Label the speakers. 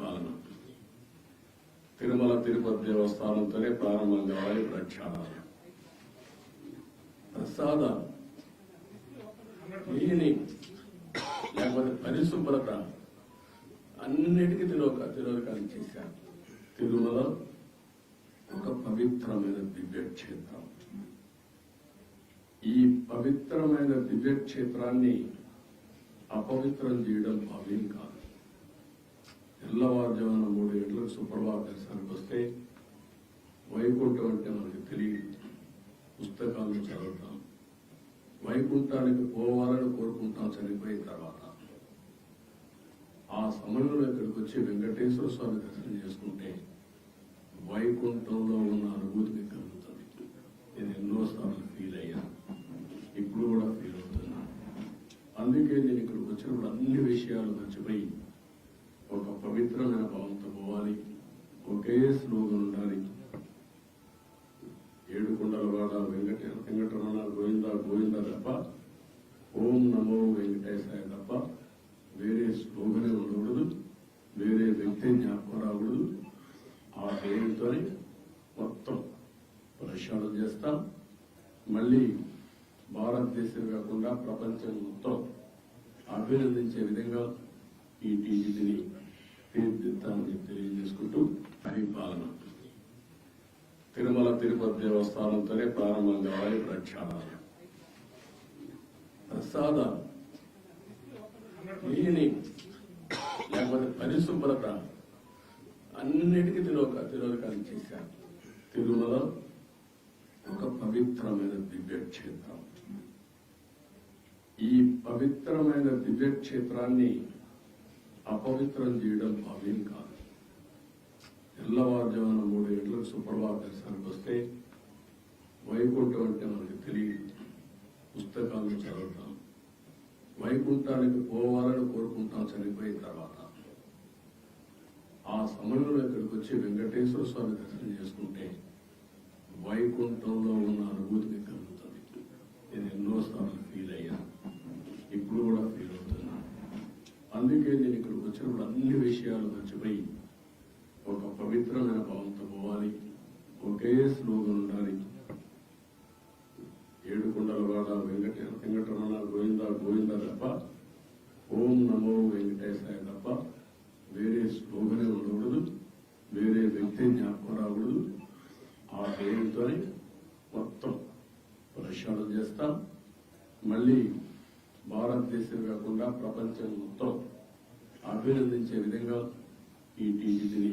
Speaker 1: పాలన తిరుమల తిరుపతి దేవస్థానంతోనే ప్రారంభం కావాలి. ప్రక్షాళన ప్రసాదాలు క్లీనింగ్ లేకపోతే పరిశుభ్రత అన్నిటికీ తిరోధకాలు చేశారు. తిరుమల ఒక పవిత్రమైన దివ్యక్షేత్రం. ఈ పవిత్రమైన దివ్యక్షేత్రాన్ని అపవిత్రం చేయడం భావ్యం కాదు. తెల్లవారుజామున 3 గంటలకు సుప్రభాత దర్శనానికి వస్తే వైకుంఠం అంటే మనకు తెలియదు. పుస్తకాలను చదువుతాం, వైకుంఠానికి పోవాలని కోరుకుంటాం చనిపోయిన తర్వాత. ఆ సమయంలో ఇక్కడికి వచ్చి వెంకటేశ్వర స్వామి దర్శనం చేసుకుంటే వైకుంఠంలో ఉన్న అనుభూతిని కలుగుతుంది. నేను ఎన్నోసార్లు ఫీల్ అయ్యాను, ఇప్పుడు కూడా ఫీల్ అవుతున్నా. అందుకే నేను ఇక్కడికి వచ్చినప్పుడు అన్ని విషయాలు మర్చిపోయి ఒక పవిత్రమైన భావంతో పోవాలి. ఒకే స్లోగన్ ఉండాలి. ఏడుకొండలవాడ వెంకటరమణ గోవింద గోవింద తప్ప, ఓం నమో వెంకటేశాయ తప్ప వేరే స్లోగనే ఉండకూడదు, వేరే వ్యక్తి జ్ఞాపకం రాకూడదు. ఆ పేరుతోనే మొత్తం ప్రక్షాళన చేస్తాం. మళ్ళీ భారతదేశం కాకుండా ప్రపంచం మొత్తం అభినందించే విధంగా ఈ టీజీని తీర్చిదిద్దామని తెలియజేసుకుంటూ పాలన తిరుమల తిరుపతి దేవస్థానంతోనే ప్రారంభం కావాలి. ప్రక్షాళన ప్రసాదాలు క్లీనింగ్ లేకపోతే పరిశుభ్రత అన్నిటికీ తిరోధకాలు చేశారు. తిరుమల ఒక పవిత్రమైన దివ్యక్షేత్రం. ఈ పవిత్రమైన దివ్యక్షేత్రాన్ని అపవిత్రం చేయడం భావ్యం కాదు. తెల్లవారుజామున 3 గంటలకు సుప్రభాత దర్శనానికి వస్తే వైకుంఠం అంటే మనకు తెలియదు. పుస్తకాలను చదువుతాం, వైకుంఠానికి పోవాలని కోరుకుంటాం చనిపోయిన తర్వాత. ఆ సమయంలో ఇక్కడికి వచ్చి వెంకటేశ్వర స్వామి దర్శనం చేసుకుంటే వైకుంఠంలో ఉన్న అనుభూతిని కలుగుతుంది. నేను ఎన్నోసార్లు ఫీల్ అయ్యాను, ఇప్పుడు కూడా ఫీల్ అవుతున్నా. అందుకే నేను ఇక్కడికి వచ్చినప్పుడు అన్ని విషయాలు మర్చిపోయి ఒక పవిత్రమైన భావంతో పోవాలి. ఒకే స్లోగన్ ఉండాలి. ఏడుకొండలవాడ వెంకటరమణ గోవింద గోవింద తప్ప, ఓం నమో వెంకటేశాయ తప్ప వేరే స్లోగనే ఉండకూడదు, వేరే వ్యక్తి జ్ఞాపకం రాకూడదు. ఆ పేరుతోనే మొత్తం ప్రక్షాళన చేస్తాం. మళ్ళీ భారతదేశం కాకుండా ప్రపంచం మొత్తం అభినందించే విధంగా ఈ టీజీని